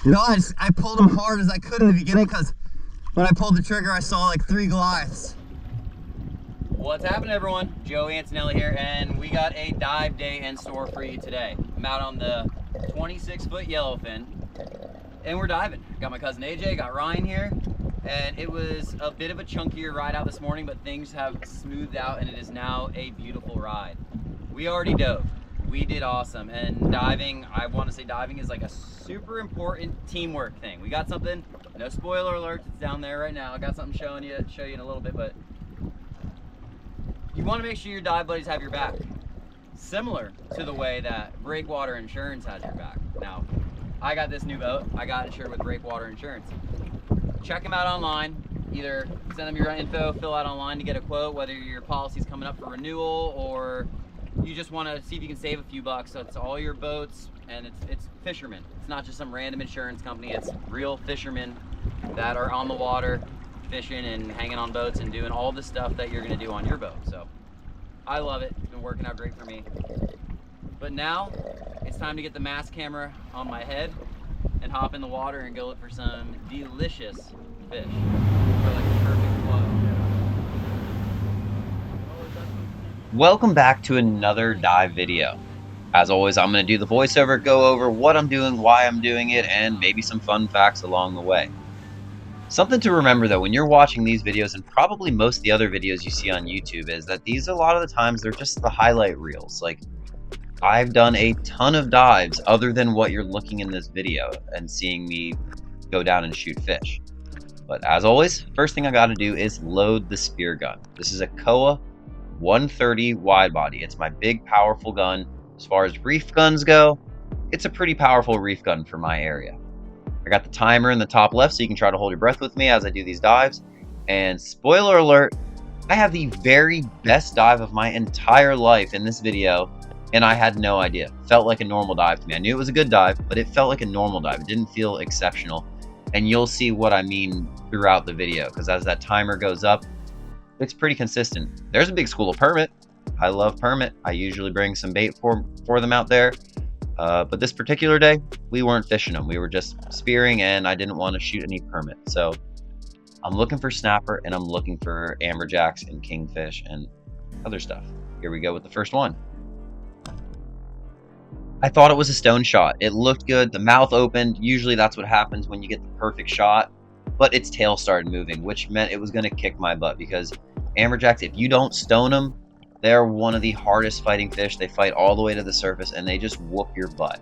You know, I pulled them hard as I could in the beginning because when I pulled the trigger, I saw like 3 Goliaths. What's happening, everyone? Joe Antonelli here, and we got a dive day in store for you today. I'm out on the 26-foot yellowfin, and we're diving. Got my cousin AJ, got Ryan here, and it was a bit of a chunkier ride out this morning, but things have smoothed out, and it is now a beautiful ride. We already dove. We did awesome, and diving, I want to say diving is like a super important teamwork thing. We got something, no spoiler alerts, it's down there right now. I got something show you in a little bit, but you want to make sure your dive buddies have your back. Similar to the way that Breakwater Insurance has your back. Now, I got this new boat. I got insured with Breakwater Insurance. Check them out online. Either send them your info, fill out online to get a quote, whether your policy's coming up for renewal or you just want to see if you can save a few bucks. So it's all your boats, and it's fishermen. It's not just some random insurance company. It's real fishermen that are on the water fishing and hanging on boats and doing all the stuff that you're going to do on your boat. So I love it. It's been working out great for me. But now it's time to get the mass camera on my head and hop in the water and go look for some delicious fish for like a perfect flow. Welcome back to another dive video. As always, I'm going to do the voiceover, go over what I'm doing, why I'm doing it, and maybe some fun facts along the way. Something to remember though when you're watching these videos, and probably most of the other videos you see on YouTube, is that these a lot of the times they're just the highlight reels. Like, I've done a ton of dives other than what you're looking in this video and seeing me go down and shoot fish. But as always, first thing I got to do is load the spear gun. This is a Koa 130 wide body. It's my big powerful gun. As far as reef guns go, it's a pretty powerful reef gun for my area. I got the timer in the top left so you can try to hold your breath with me as I do these dives. And spoiler alert, I have the very best dive of my entire life in this video, and I had no idea. It felt like a normal dive to me. I knew it was a good dive, but it felt like a normal dive. It didn't feel exceptional. And you'll see what I mean throughout the video, because as that timer goes up, it's pretty consistent. There's a big school of permit. I love permit. I usually bring some bait for them out there. But this particular day, we weren't fishing them. We were just spearing, and I didn't want to shoot any permit. So I'm looking for snapper, and I'm looking for amberjacks and kingfish and other stuff. Here we go with the first one. I thought it was a stone shot. It looked good. The mouth opened. Usually that's what happens when you get the perfect shot. But its tail started moving, which meant it was going to kick my butt, because amberjacks, if you don't stone them, they're one of the hardest fighting fish. They fight all the way to the surface, and they just whoop your butt.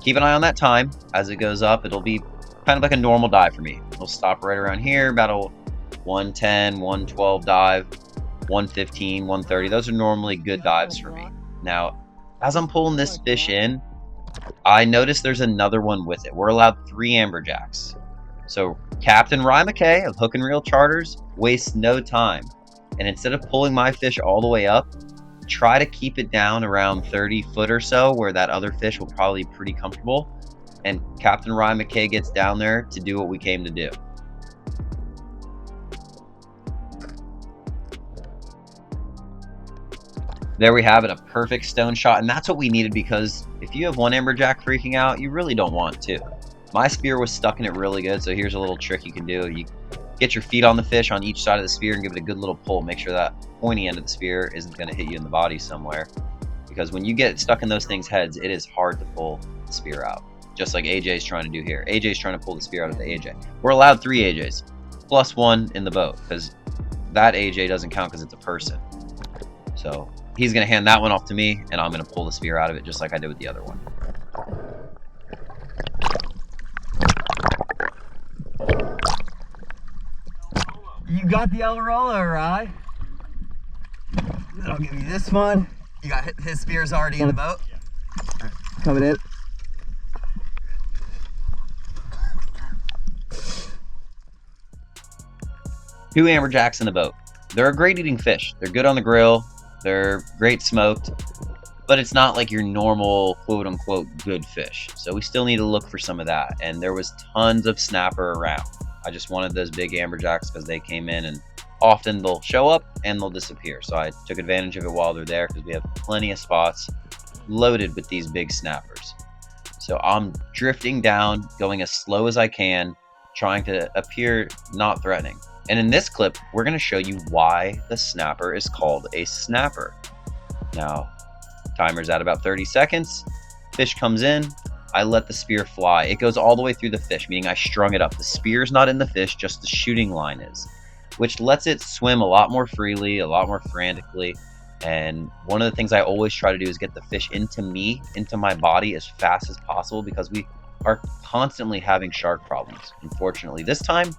Keep an eye on that time. As it goes up, it'll be kind of like a normal dive for me. It'll stop right around here, about a 110, 112 dive, 115, 130. Those are normally good dives for me. Now, as I'm pulling this fish in, I noticed there's another one with it. We're allowed 3 amberjacks. So Captain Ryan McKay of Hook and Reel Charters wastes no time. And instead of pulling my fish all the way up, try to keep it down around 30 foot or so, where that other fish will probably be pretty comfortable. And Captain Ryan McKay gets down there to do what we came to do. There we have it, a perfect stone shot. And that's what we needed, because if you have one amberjack freaking out, you really don't want 2. My spear was stuck in it really good, so here's a little trick you can do. You get your feet on the fish on each side of the spear and give it a good little pull. Make sure that pointy end of the spear isn't going to hit you in the body somewhere, because when you get stuck in those things' heads, it is hard to pull the spear out, just like AJ's trying to do here. AJ's trying to pull the spear out of the AJ. We're allowed 3 AJs, plus 1 in the boat, because that AJ doesn't count because it's a person. So he's going to hand that one off to me, and I'm going to pull the spear out of it just like I did with the other one. You got the El Rolo, right? Then I'll give you this one. You got his spear's already in the boat? Yeah. Right, coming in. Two amberjacks in the boat. They're a great eating fish. They're good on the grill. They're great smoked. But it's not like your normal quote-unquote good fish. So we still need to look for some of that. And there was tons of snapper around. I just wanted those big amberjacks because they came in, and often they'll show up and they'll disappear. So I took advantage of it while they're there, because we have plenty of spots loaded with these big snappers. So I'm drifting down, going as slow as I can, trying to appear not threatening. And in this clip, we're going to show you why the snapper is called a snapper. Now, timer's at about 30 seconds. Fish comes in. I let the spear fly. It goes all the way through the fish, meaning I strung it up. The spear's not in the fish, just the shooting line is, which lets it swim a lot more freely, a lot more frantically. And one of the things I always try to do is get the fish into me, into my body as fast as possible, because we are constantly having shark problems. Unfortunately, this time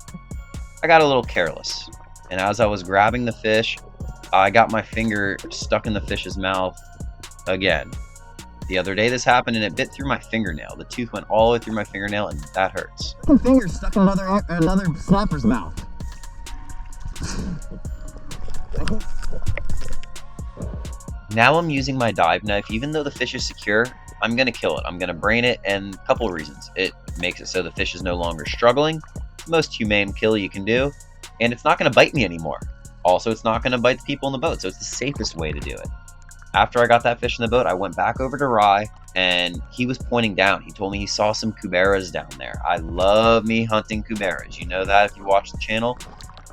I got a little careless. And as I was grabbing the fish, I got my finger stuck in the fish's mouth again. The other day this happened and it bit through my fingernail. The tooth went all the way through my fingernail and that hurts. My finger stuck in another snapper's mouth. Now I'm using my dive knife. Even though the fish is secure, I'm going to kill it. I'm going to brain it, and a couple of reasons. It makes it so the fish is no longer struggling. It's the most humane kill you can do, and it's not going to bite me anymore. Also, it's not going to bite the people in the boat, so it's the safest way to do it. After I got that fish in the boat, I went back over to Rye, and he was pointing down. He told me he saw some cuberas down there. I love me hunting cuberas. You know that if you watch the channel.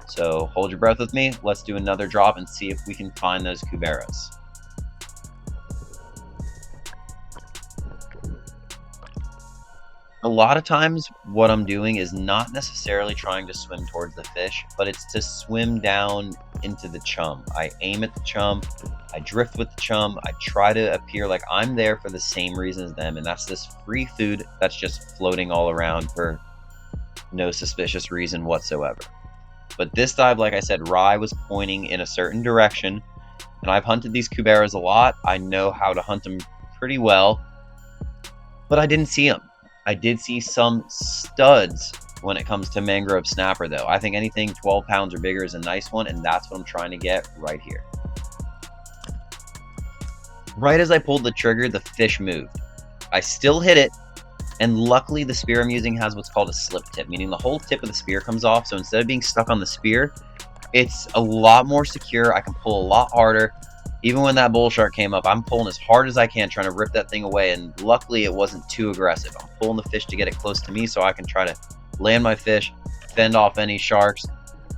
So hold your breath with me. Let's do another drop and see if we can find those cuberas. A lot of times what I'm doing is not necessarily trying to swim towards the fish, but it's to swim down into the chum. I aim at the chum, I drift with the chum, I try to appear like I'm there for the same reason as them, and that's this free food that's just floating all around for no suspicious reason whatsoever. But this dive, like I said, Rye was pointing in a certain direction, and I've hunted these cuberas a lot. I know how to hunt them pretty well, but I didn't see them. I did see some studs when it comes to mangrove snapper though. I think anything 12 pounds or bigger is a nice one, and that's what I'm trying to get right here. Right as I pulled the trigger, the fish moved. I still hit it, and luckily the spear I'm using has what's called a slip tip, meaning the whole tip of the spear comes off, so instead of being stuck on the spear, it's a lot more secure. I can pull a lot harder. Even when that bull shark came up, I'm pulling as hard as I can, trying to rip that thing away, and luckily it wasn't too aggressive. I'm pulling the fish to get it close to me so I can try to land my fish, fend off any sharks,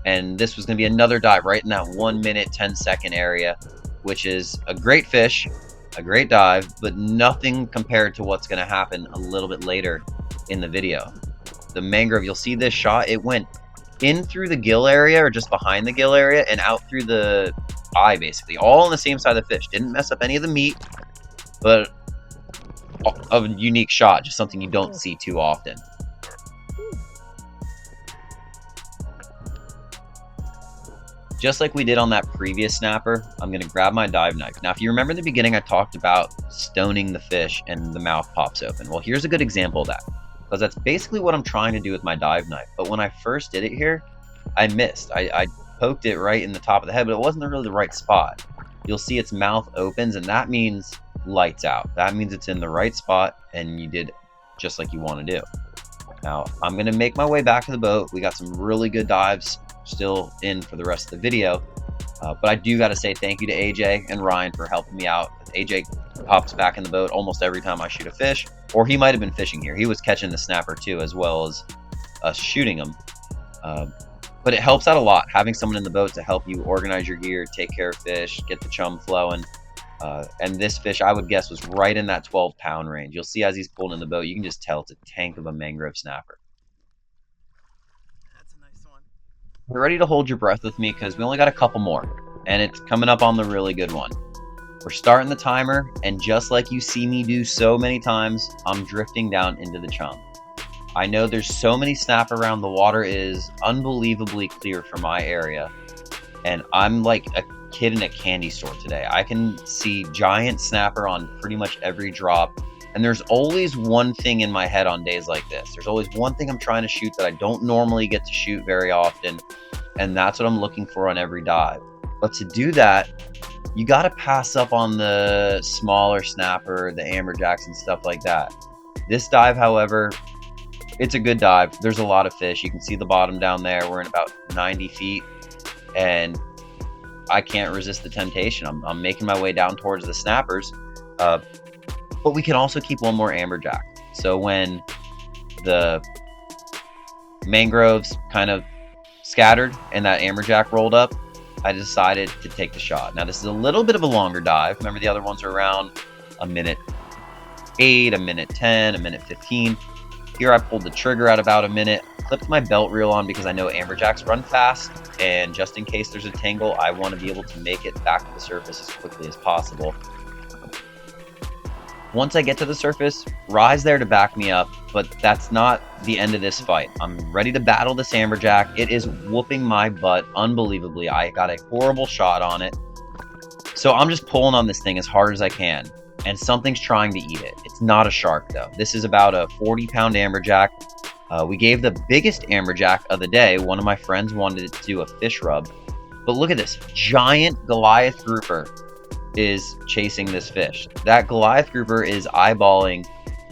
and this was going to be another dive right in that 1 minute 10-second area, which is a great fish, a great dive, but nothing compared to what's going to happen a little bit later in the video. The mangrove, you'll see this shot, it went in through the gill area or just behind the gill area and out through the eye, basically all on the same side of the fish. Didn't mess up any of the meat, but a unique shot, just something you don't see too often. Just like we did on that previous snapper, I'm going to grab my dive knife. Now if you remember in the beginning, I talked about stoning the fish and the mouth pops open. Well, here's a good example of that, because that's basically what I'm trying to do with my dive knife. But when I first did it here, I missed. I poked it right in the top of the head, but it wasn't really the right spot. You'll see its mouth opens, and that means lights out. That means it's in the right spot, and you did just like you want to do. Now, I'm going to make my way back to the boat. We got some really good dives still in for the rest of the video, but I do got to say thank you to AJ and Ryan for helping me out. AJ pops back in the boat almost every time I shoot a fish, or he might have been fishing here. He was catching the snapper too, as well as us shooting them. But it helps out a lot having someone in the boat to help you organize your gear, take care of fish, get the chum flowing. And this fish, I would guess, was right in that 12-pound range. You'll see as he's pulled in the boat, you can just tell it's a tank of a mangrove snapper. That's a nice one. You're ready to hold your breath with me because we only got a couple more, and it's coming up on the really good one. We're starting the timer, and just like you see me do so many times, I'm drifting down into the chum. I know there's so many snapper around. The water is unbelievably clear for my area, and I'm like a kid in a candy store today. I can see giant snapper on pretty much every drop, and there's always one thing in my head on days like this. There's always one thing I'm trying to shoot that I don't normally get to shoot very often, and that's what I'm looking for on every dive. But to do that, you got to pass up on the smaller snapper, the amberjacks and stuff like that. This dive, however, it's a good dive. There's a lot of fish. You can see the bottom down there. We're in about 90 feet, and I can't resist the temptation. I'm making my way down towards the snappers, but we can also keep one more amberjack. So when the mangroves kind of scattered and that amberjack rolled up, I decided to take the shot. Now this is a little bit of a longer dive. Remember, the other ones are around a minute 8, a minute 10, a minute 15. Here I pulled the trigger at about a minute, clipped my belt reel on because I know amberjacks run fast, and just in case there's a tangle, I want to be able to make it back to the surface as quickly as possible. Once I get to the surface, Rye's there to back me up, but that's not the end of this fight. I'm ready to battle this amberjack. It is whooping my butt unbelievably. I got a horrible shot on it. So I'm just pulling on this thing as hard as I can, and something's trying to eat it. It's not a shark though. This is about a 40-pound amberjack. We gave the biggest amberjack of the day. One of my friends wanted to do a fish rub. But look at this giant Goliath grouper is chasing this fish. That Goliath grouper is eyeballing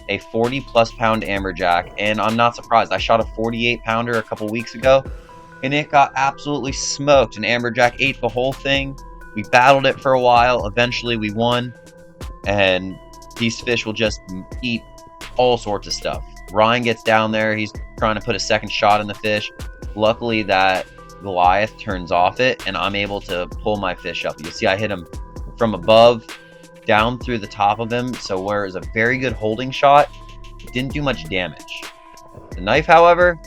a 40+ pound amberjack, and I'm not surprised. I shot a 48-pounder a couple weeks ago and it got absolutely smoked. An amberjack ate the whole thing. We battled it for a while. Eventually we won, and these fish will just eat all sorts of stuff. Ryan gets down there. He's trying to put a second shot in the fish. Luckily that Goliath turns off it and I'm able to pull my fish up. You see I hit him from above down through the top of him, so where it was a very good holding shot, it didn't do much damage. The knife, however,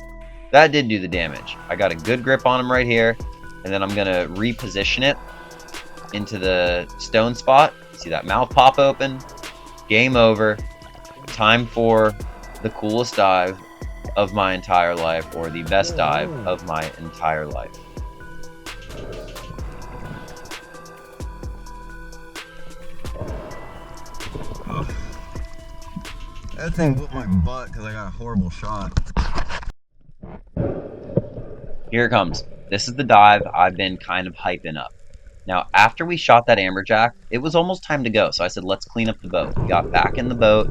that did do the damage. I got a good grip on him right here, and then I'm gonna reposition it into the stone spot. See that mouth pop open? Game over. Time for the coolest dive of my entire life, or the best dive of my entire life. That thing whooped my butt because I got a horrible shot. Here it comes. This is the dive I've been kind of hyping up. Now, after we shot that amberjack, it was almost time to go. So I said, let's clean up the boat. We got back in the boat.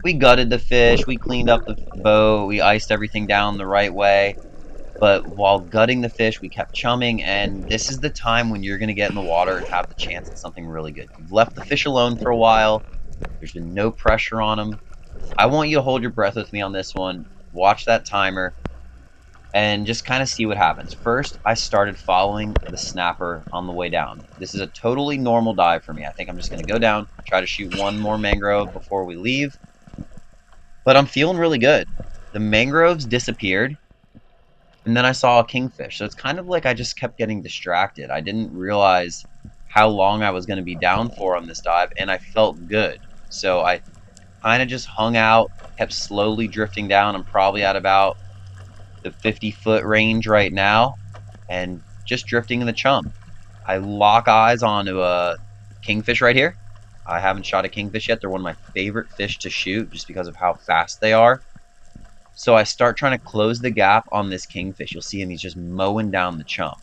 We gutted the fish. We cleaned up the boat. We iced everything down the right way. But while gutting the fish, we kept chumming. And this is the time when you're going to get in the water and have the chance at something really good. You've left the fish alone for a while. There's been no pressure on them. I want you to hold your breath with me on this one. Watch that timer and just kind of see what happens. First, I started following the snapper on the way down. This is a totally normal dive for me. I think I'm just going to go down, try to shoot one more mangrove before we leave. But I'm feeling really good. The mangroves disappeared, and then I saw a kingfish. So it's kind of like I just kept getting distracted. I didn't realize how long I was going to be down for on this dive, and I felt good. So I kind of just hung out, kept slowly drifting down. I'm probably at about the 50-foot range right now, and just drifting in the chum. I lock eyes onto a kingfish right here. I haven't shot a kingfish yet. They're one of my favorite fish to shoot just because of how fast they are. So I start trying to close the gap on this kingfish. You'll see him, he's just mowing down the chum.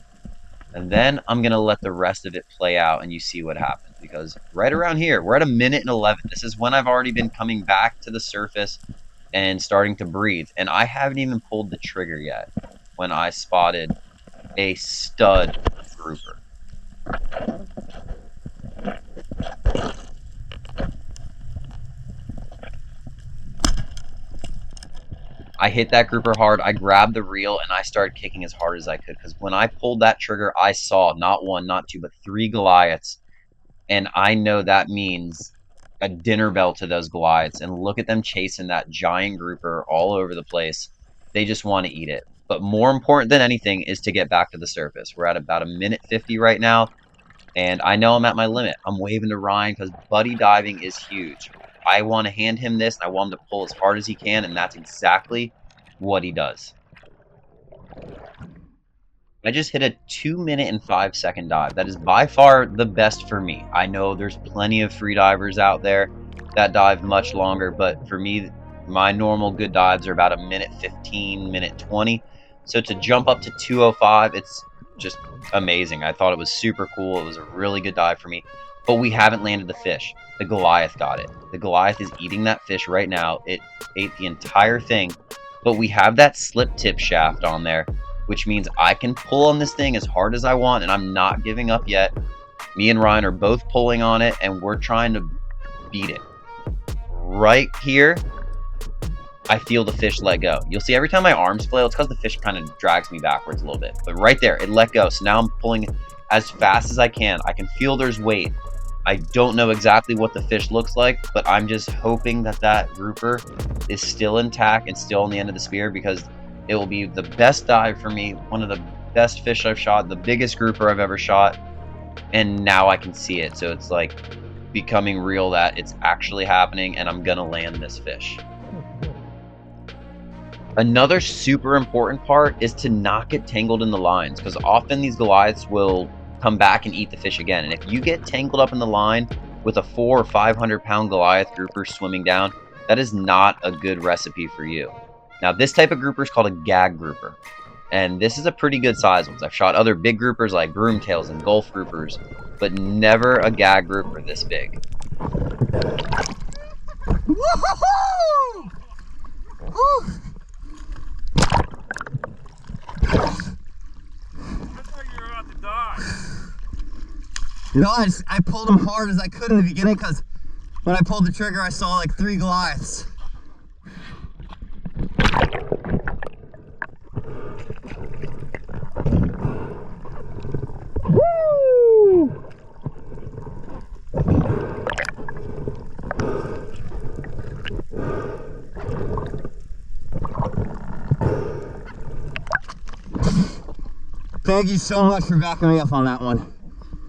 And then I'm going to let the rest of it play out and you see what happens. Because right around here, we're at a minute and 11. This is when I've already been coming back to the surface and starting to breathe. And I haven't even pulled the trigger yet when I spotted a stud grouper. I hit that grouper hard. I grabbed the reel and I started kicking as hard as I could. Because when I pulled that trigger, I saw not one, not two, but 3 Goliaths. And I know that means a dinner bell to those Goliaths. And look at them chasing that giant grouper all over the place. They just want to eat it. But more important than anything is to get back to the surface. We're at about a minute 50 right now. And I know I'm at my limit. I'm waving to Ryan because buddy diving is huge. I want to hand him this. And I want him to pull as hard as he can. And that's exactly what he does. I just hit a 2-minute and 5-second dive. That is by far the best for me. I know there's plenty of free divers out there that dive much longer, but for me, my normal good dives are about a minute 15, minute 20. So to jump up to 2:05, it's just amazing. I thought it was super cool. It was a really good dive for me, but we haven't landed the fish. The Goliath got it. The Goliath is eating that fish right now. It ate the entire thing, but we have that slip tip shaft on there, which means I can pull on this thing as hard as I want, and I'm not giving up yet. Me and Ryan are both pulling on it, and we're trying to beat it. Right here, I feel the fish let go. You'll see every time my arms flail, it's because the fish kind of drags me backwards a little bit. But right there, it let go. So now I'm pulling as fast as I can. I can feel there's weight. I don't know exactly what the fish looks like, but I'm just hoping that that grouper is still intact and still on the end of the spear, because it will be the best dive for me, one of the best fish I've shot, the biggest grouper I've ever shot, and now I can see it. So it's like becoming real that it's actually happening and I'm gonna land this fish. Another super important part is to not get tangled in the lines, because often these Goliaths will come back and eat the fish again. And if you get tangled up in the line with a 400 or 500 pound Goliath grouper swimming down, that is not a good recipe for you. Now, this type of grouper is called a gag grouper, and this is a pretty good size one. I've shot other big groupers like broomtails and gulf groupers, but never a gag grouper this big. Woohoo! Woo! No, I pulled him hard as I could in the beginning, because when I pulled the trigger, I saw like 3 Goliaths. Woo! Thank you so much for backing me up on that one.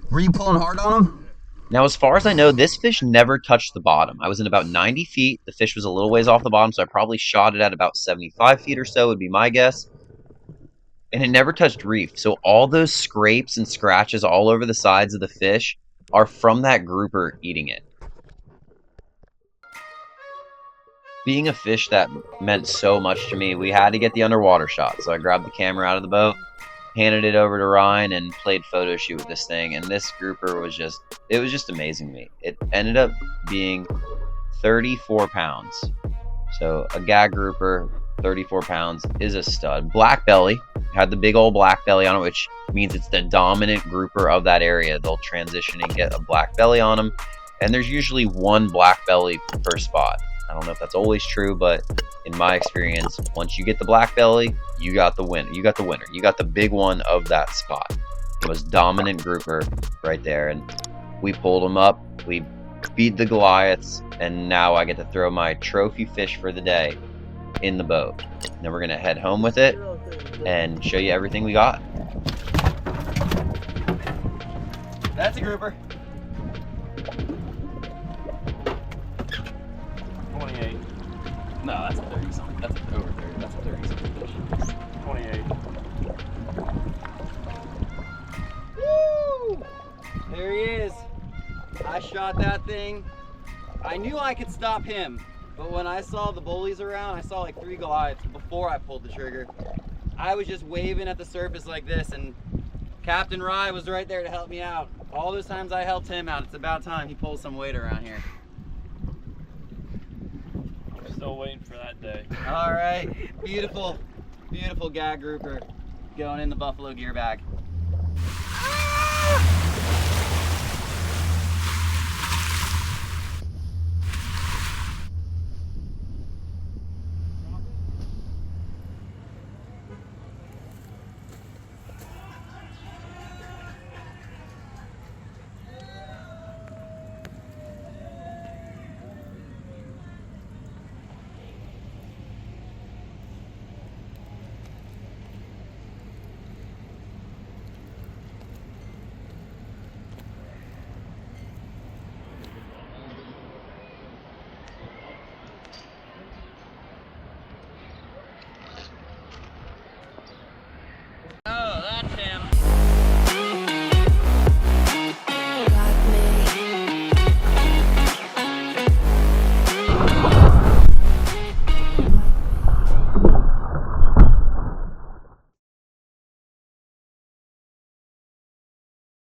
Were you pulling hard on him? Now, as far as I know, this fish never touched the bottom. I was in about 90 feet. The fish was a little ways off the bottom, so I probably shot it at about 75 feet or so, would be my guess. And it never touched reef. So all those scrapes and scratches all over the sides of the fish are from that grouper eating it. Being a fish that meant so much to me, we had to get the underwater shot. So I grabbed the camera out of the boat, handed it over to Ryan, and played photo shoot with this thing. And this grouper was just, it was just amazing to me. It ended up being 34 pounds. So a gag grouper, 34 pounds, is a stud. Black belly, had the big old black belly on it, which means it's the dominant grouper of that area. They'll transition and get a black belly on them. And there's usually one black belly per spot. I don't know if that's always true, but in my experience, once you get the black belly, you got the winner. You got the winner. You got the big one of that spot. It was dominant grouper right there, and we pulled them up. We beat the Goliaths, and now I get to throw my trophy fish for the day in the boat. Then we're gonna head home with it and show you everything we got. That's a grouper. 28. No, that's a 30 something. That's over 30. That's a 30 something fish. 28. Woo! There he is. I shot that thing. I knew I could stop him, but when I saw the bullies around, I saw like 3 Goliaths before I pulled the trigger. I was just waving at the surface like this, and Captain Rye was right there to help me out. All those times I helped him out, it's about time he pulls some weight around here. I'm still waiting for that day. All right, beautiful, beautiful gag grouper going in the buffalo gear bag. Oh, that's him. Got me.